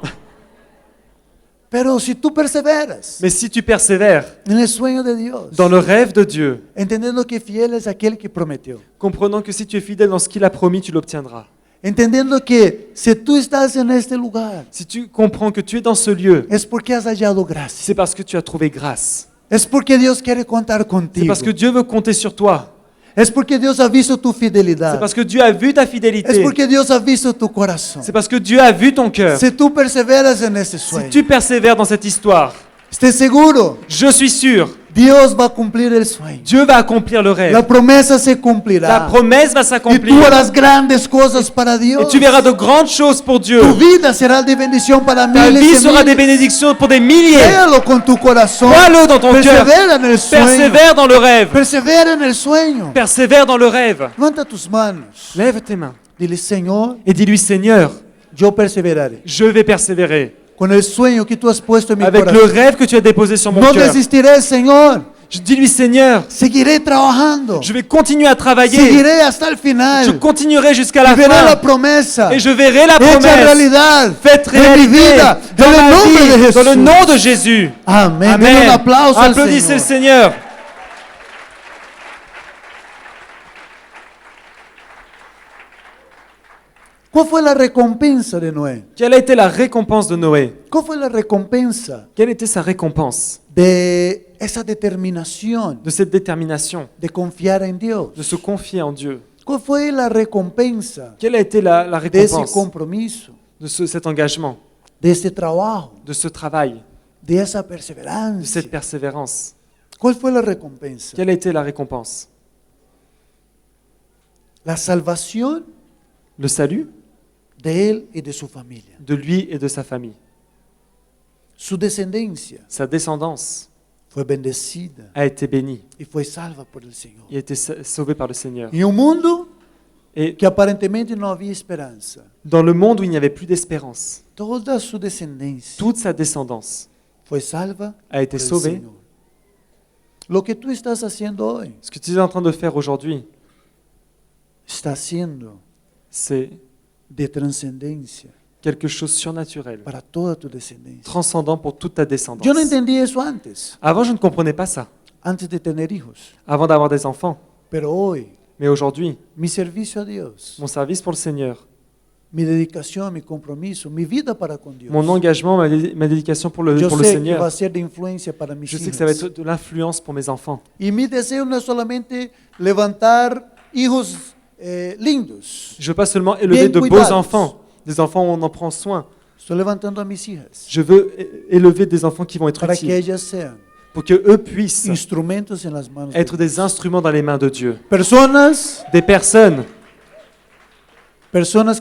Pero si tú perseveras Mais si tu persévères en el sueño de Dios, dans le rêve de Dieu, entendiendo que fiel es aquel que prometió, comprenant que si tu es fidèle dans ce qu'il a promis, tu l'obtiendras. entendiendo que si tú estás en este lugar, Si tu comprends que tu es dans ce lieu, es porque has hallado gracia. c'est parce que tu as trouvé grâce. Es porque Dios quiere contar C'est contigo. parce que Dieu veut compter sur toi. Es porque Dios ha visto tu C'est fidelidad. parce que Dieu a vu ta Es fidélité. porque Dios ha visto tu corazón. C'est parce que Dieu a vu ton cœur. Si tú perseveras en este Si sueño, tu persévères dans cette histoire, esté seguro, je suis sûr, Dios va a cumplir el sueño. Dieu va accomplir le rêve. La promesa se La cumplirá. promesse va Y tú s'accomplir. harás grandes cosas para Et Dios. tu verras de grandes choses pour Dieu. Tu vida será de bendición para Ta miles vie y sera des miles. bénédictions pour des milliers. Créalo con tu corazón. Crois-le dans ton cœur. Persevera en el sueño. Persévère dans le rêve. Persevera en el sueño. Persévère dans le rêve. Levanta tus manos. Lève tes mains Dile, Señor, et dis-lui, Seigneur, yo perseveraré. je vais persévérer Con el sueño que tú has puesto en mi avec le corazón. rêve que tu as déposé sur mon No cœur. desistiré, Señor. Dis-lui, Seigneur, Seguiré trabajando. je vais continuer à travailler. Seguiré hasta el Je final. continuerai jusqu'à la Y veré la fin. promesa Et je verrai la hecha promesse realidad faite en mi réalité vida. dans En el ma nombre de vie, Jesús. dans le nom de Jésus. Amén. Denle un Amen. aplauso al Applaudissez le Señor. Seigneur. ¿Cuál fue la recompensa de Noé? Quelle a été la récompense de Noé? ¿Cuál fue la recompensa Quelle était sa récompense de esa determinación de cette détermination, de confiar en Dios? de se confier en Dieu? ¿Cuál fue la recompensa Quelle a été la de ese récompense compromiso, cet engagement, de este trabajo, de ce travail, de esa de perseverancia? cette persévérance? ¿Cuál fue la recompensa? Quelle a été la récompense? La salvación Le salut de él y de su familia. de lui et de sa famille. Su descendencia Sa descendance fue bendecida a été bénie y fue salva por el Señor. et a été sauvée par le Seigneur. Y un mundo Et que aparentemente no había esperanza, dans le monde où il n'y avait plus d'espérance, toda su descendencia toute sa descendance fue salva a été por el sauvée. Señor. Lo que tú estás haciendo hoy Ce que tu es en train de faire aujourd'hui, está haciendo c'est de trascendencia quelque chose de surnaturel, para toda tu descendencia. transcendant pour toute ta descendance. Yo no entendí eso antes, Avant, je ne comprenais pas ça, antes de tener hijos, avant d'avoir des enfants. pero hoy Mais aujourd'hui, mi servicio a Dios, mon service pour le Seigneur, mi dedicación, mi compromiso, mi vida para con Dios, mon engagement, ma dédication pour le yo sé que va Seigneur, a ser de influencia para mis je sais que ça va hijas. être de l'influence pour mes enfants. Y mi deseo no es solamente levantar hijos lindos. Je veux pas seulement élever Bien de beaux cuidados. enfants, des enfants où on en prend soin. Estoy levantando a mis hijas Je veux élever des enfants qui vont être para que utiles, ellas sean pour que eux puissent instrumentos en las manos de être Dios. des instruments dans les mains de Dieu. Personas Des personnes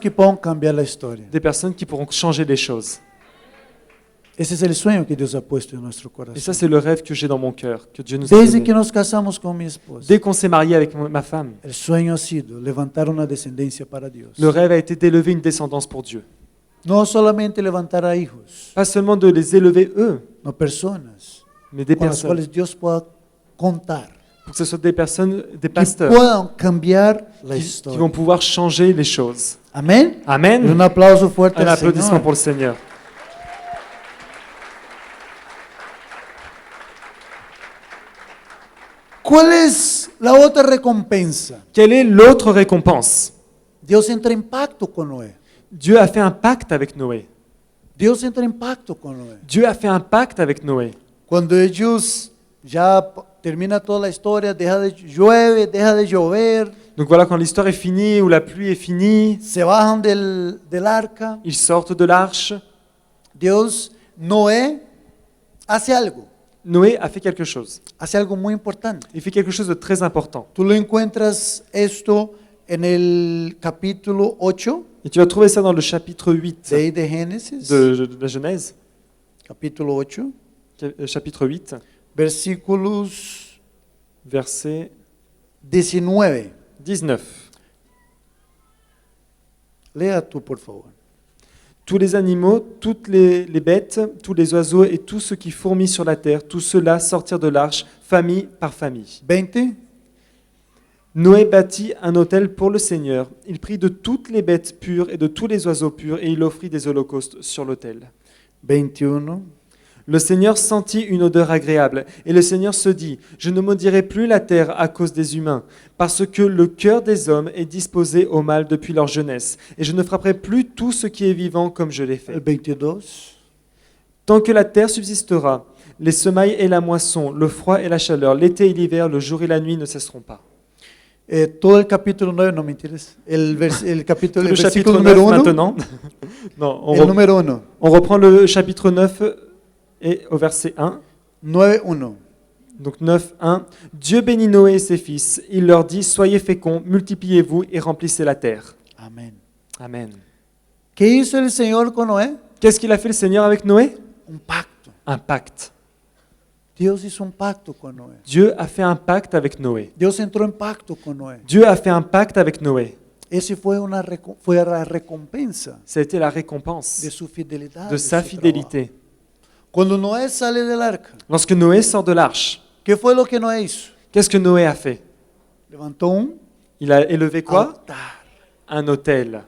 que puedan cambiar la historia. des personnes qui pourront changer les choses. Ese es el sueño que Dios ha puesto en nuestro Et corazón. ça, c'est le rêve que j'ai dans mon cœur, que Dieu nous a Desde donné. que nos casamos con mi esposa, Dès qu'on s'est marié avec ma femme, el sueño ha sido levantar una descendencia para Dios. le rêve a été d'élever une descendance pour Dieu. No solamente levantar a hijos, Pas seulement de les élever eux, no personas mais des con las personnes. cuales Dios pueda contar, Pour que ce soit des personnes, des que pasteurs, puedan cambiar la qui historia. vont pouvoir changer les choses. Amén. Amen. Un aplauso fuerte Un al applaudissement Señor. pour le Seigneur. ¿Cuál es la otra recompensa? Quelle est l'autre récompense? Dios entra en pacto con Noé. Dieu a fait un pacte avec Noé. Dios entra en pacto con Noé. Dieu a fait un pacte avec Noé. Cuando ellos termina toda la historia, llueve, deja de llover, Donc voilà, quand l'histoire est finie, ou la pluie est finie, se bajan del arca, ils sortent de l'arche. Noé hace algo Noé a fait quelque chose. muy importante. Il fait quelque chose de très important. Tú lo encuentras esto en el capítulo 8 Et tu vas trouver ça dans le chapitre 8 de Génesis, de la Genèse, capítulo 8, chapitre 8, versículos verset 19. 19. Lea tú, por favor. Tous les animaux, toutes les bêtes, tous les oiseaux et tout ce qui fourmille sur la terre, tout cela sortirent de l'arche, famille par famille. 20. Noé bâtit un autel pour le Seigneur. Il prit de toutes les bêtes pures et de tous les oiseaux purs et il offrit des holocaustes sur l'autel. 21. Le Seigneur sentit une odeur agréable, et le Seigneur se dit, je ne maudirai plus la terre à cause des humains, parce que le cœur des hommes est disposé au mal depuis leur jeunesse, et je ne frapperai plus tout ce qui est vivant comme je l'ai El fait. 22. Tant que la terre subsistera, les semailles et la moisson, le froid et la chaleur, l'été et l'hiver, le jour et la nuit ne cesseront pas. Todo el capítulo 9, no mentiras. El capítulo, Le el chapitre versículo 9 número 1. maintenant. Non, El número 1. on reprend le chapitre 9 et au verset 1. 9:1. Donc 9:1. Dieu bénit Noé et ses fils. Il leur dit, soyez féconds, multipliez-vous et remplissez la terre. Amén. Amen. ¿Qué hizo el Señor con Noé? Qu'est-ce qu'il a fait le Seigneur avec Noé? Un pacto. Un pacte. Dios hizo un pacto con Noé. Dieu a fait un pacte avec Noé. Dios entró en pacto con Noé. Dieu a fait un pacte avec Noé. Ese fue fue la recompensa Ça a été la de récompense su fidelidad. de sa su fidélité. trabajo. Cuando Noé sale del arca, Lorsque Noé sort de l'arche, ¿qué fue lo que Noé hizo? qu'est-ce que Noé a fait? Levantó un Il a élevé quoi? altar Un autel.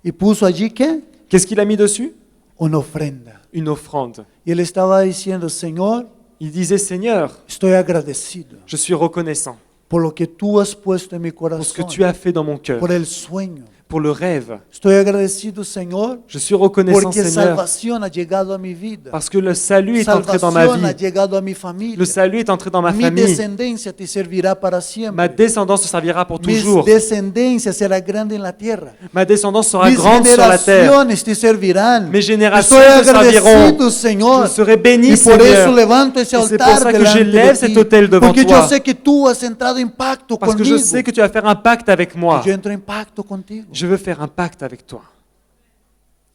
y puso allí ¿qué? Qu'est-ce qu'il a mis dessus? Una ofrenda. Une offrande. Y él estaba diciendo, Señor, Il disait, Seigneur, estoy agradecido je suis reconnaissant por lo que tú has puesto en mi pour ce que corazón, tu as fait dans mon cœur, por el sueño. pour le rêve. Estoy agradecido, Señor, Je suis reconnaissant, porque Seigneur, salvación ha llegado a mi vida. parce que le salut est entré dans ma Salvación ha vie. llegado a mi familia. Le salut est entré dans ma Mi famille. descendencia te servirá para Ma siempre. descendance te servira pour Mi toujours. descendencia será grande en la tierra. Ma descendance sera Mis grande sur la terre. generaciones te servirán. Mes générations Estoy te serviront. agradecido, Señor. Je serai béni, Y por eso Seigneur. levanto ese Et c'est pour altar ça que delante j'élève de cet ti. autel devant Porque toi. yo sé que tú has entrado en pacto Parce que conmigo. je sais que tu vas faire un pacte avec moi. Yo entro en pacto contigo. Je veux faire un pacte avec toi.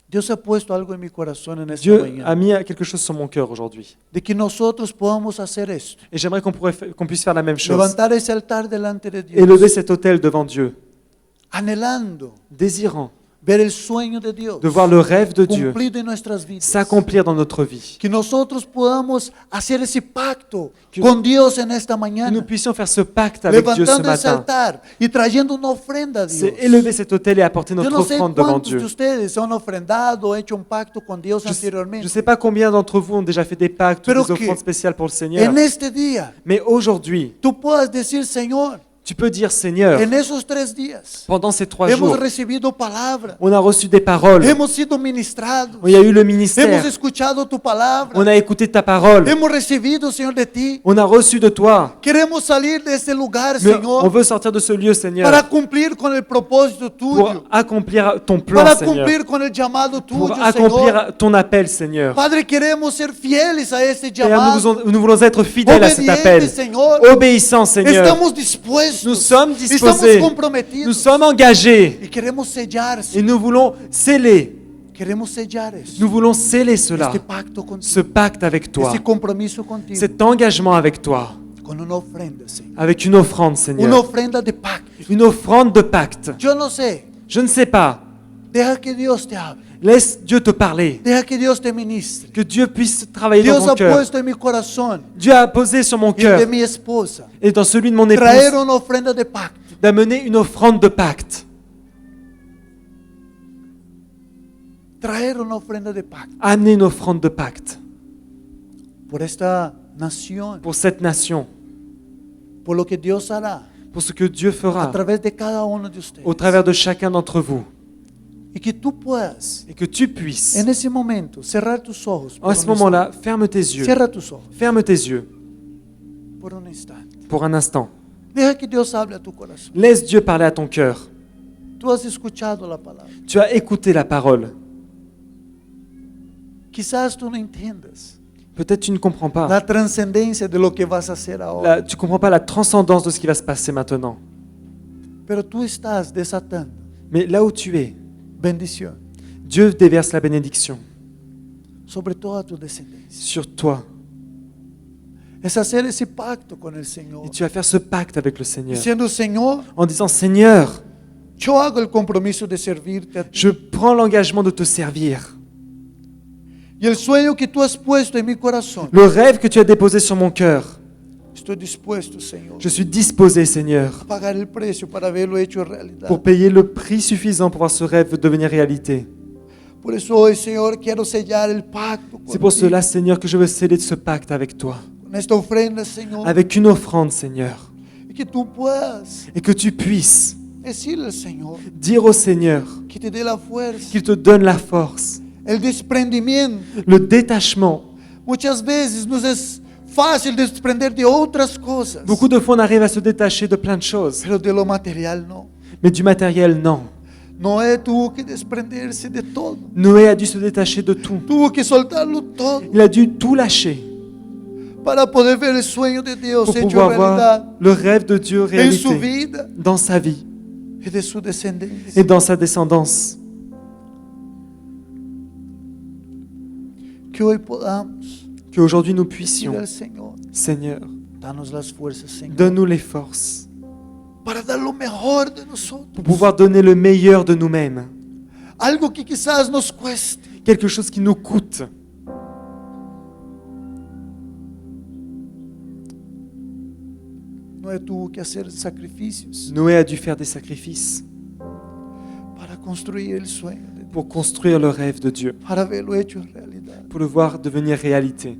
Dios ha puesto algo en mi corazón en esta Dieu a mañana. mis quelque chose sur mon cœur aujourd'hui. De que nosotros podamos hacer esto. Et j'aimerais qu'on puisse faire la même chose. Levantar ese altar delante de Dios. Élever cet autel devant Dieu. Anhelando Désirant ver el sueño de Dios de voir le rêve de Dieu cumplido en nuestras vidas. s'accomplir dans notre vie. Que nosotros podamos hacer ese pacto Que- con Dios en esta Que nous mañana. puissions faire ce pacte avec Dieu ce Levantando ese matin. altar y trayendo una ofrenda a Dios. C'est élever cet autel et apporter Yo notre no sé offrande devant cuántos Dieu. de ustedes han ofrendado, hecho un pacto con Dios Je ne anteriormente. sais pas combien d'entre vous ont déjà fait des pactes ou Pero des que- offrandes spéciales pour le Seigneur. En este día, Mais aujourd'hui, tú puedas decir, Señor, tu peux dire, Seigneur, en esos 3 días pendant ces 3 hemos jours, recibido palabra, on a reçu des paroles. hemos sido ministrados, Il y a eu le hemos ministère. escuchado tu palabra, On a écouté ta parole. hemos recibido, Señor, de ti. On a reçu de toi. Queremos salir de este lugar, Mais on Señor, veut sortir de ce lieu, Seigneur, para cumplir con el propósito pour tuyo, accomplir ton plan, para Seigneur. cumplir con el llamado Pour tuyo, Señor. accomplir ton appel, Seigneur. Padre, queremos ser fieles a este Seigneur, llamado. nous voulons être fidèles à cet appel. Obedientes, Señor. Obéissants, Seigneur. Estamos dispuestos. Nous sommes Estamos disposés. comprometidos. Nous sommes engagés. Y queremos sellar, Et Señor. nous voulons sceller. Queremos sellar eso. Nous voulons sceller cela. Este pacto contigo. Ce pacte avec toi. Este compromiso contigo. Cet engagement avec toi. Con una ofrenda, Señor. Avec une offrande, Una Seigneur. ofrenda de pacto. Une offrande de pacte. Yo no sé. Je ne sais pas. Deja que Dios te hable. Laisse Dieu te parler. Deja que Dios te ministre. Que Dieu puisse travailler dans Dios ton ha cœur. puesto en mi corazón Dieu a posé sur mon y el de cœur mi esposa et dans celui de mon traer épouse una ofrenda de pacto. d'amener une offrande de pacte. Traer una ofrenda de pacto Amener une offrande de pacte por esta nación, pour cette nation, por lo que Dios hará pour ce que Dieu a fera través de cada uno de ustedes. au travers de chacun d'entre vous. Y que tú puedas Et que tu puisses, en ese momento cerrar tus ojos por à ce un moment-là, ferme tes instante. yeux. Cierra tus ojos Ferme tes yeux por un instante. pour un instant. Deja que Dios hable a tu corazón. Laisse Dieu parler à ton cœur. Tú has escuchado la palabra. Tu as écouté la parole. Quizás tú no entiendas Peut-être tu ne comprends pas. la trascendencia de lo que vas a hacer ahora. Tu ne comprends pas la transcendance de ce qui va se passer maintenant. Pero tú estás desatando Mais là où tu es, bendición Dieu déverse la bénédiction sobre toda tu descendencia. sur toi. Es hacer ese pacto con el Señor. Et tu vas faire ce pacte avec le Seigneur. Diciendo, Señor, En disant, Seigneur, yo hago el compromiso de servirte a ti. je prends l'engagement de te servir. Y el sueño que tú has puesto en mi corazón, Le rêve que tu as déposé sur mon cœur, estoy dispuesto, Señor, je suis disposé, Seigneur, a pagar el precio para verlo hecho realidad. pour payer le prix suffisant pour voir ce rêve devenir réalité. Por eso hoy, Señor, quiero sellar el pacto C'est pour contigo, cela, Seigneur, que je veux sceller ce pacte avec toi, con esta ofrenda, Señor, avec une offrande, Seigneur, y que tú puedas et que tu puisses decirle al Señor dire au Seigneur que te dé la fuerza, qu'il te donne la force, el desprendimiento. le détachement. Muchas veces nos es fácil desprender de otras cosas, Beaucoup de fois, on arrive à se détacher de plein de choses, pero de lo material no. mais du matériel, non. Noé tuvo que desprenderse de todo, Noé a dû se détacher de tout. tuvo que soltarlo todo Il a dû tout lâcher para poder ver el sueño de Dios pour hecho pouvoir voir realidad le rêve de Dieu en su réalité vida dans sa vie y de su descendencia. et dans sa descendance. Que hoy podamos Qu'aujourd'hui nous decir puissions, al Señor, Seigneur, danos las fuerzas, Señor, donne-nous les forces para dar lo mejor de nosotros. pour pouvoir donner le meilleur de nous-mêmes. Algo que quizás nos cueste, Quelque chose qui nous coûte. Noé tuvo que hacer sacrificios Noé a dû faire des sacrifices para construir el sueño de Dios, pour construire le rêve de Dieu, para verlo hecho realidad. pour le voir devenir réalité.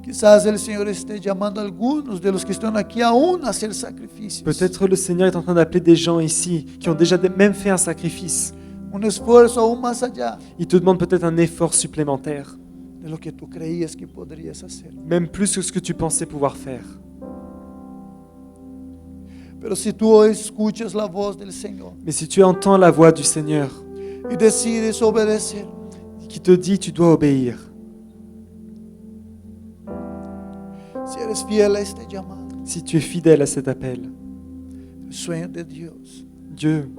Quizás el Señor esté llamando a algunos de los que están aquí aún a hacer sacrificios. Peut-être le Seigneur est en train d'appeler des gens ici qui ont déjà même fait un sacrifice. Un esfuerzo aún más allá Il te demande peut-être un effort supplémentaire, de lo que tú creías que podrías hacer. même plus que ce que tu pensais pouvoir faire. Pero si tú hoy escuchas la voz del Señor Mais si tu entends la voix du Seigneur y decides obedecer, qui te dit tu dois obéir, si eres fiel a este llamado, si tu es fidèle à cet appel, el sueño de Dios, Dieu,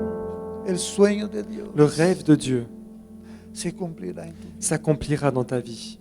el sueño de Dios le rêve de Dieu se cumplirá en tu vida. s'accomplira dans ta vie.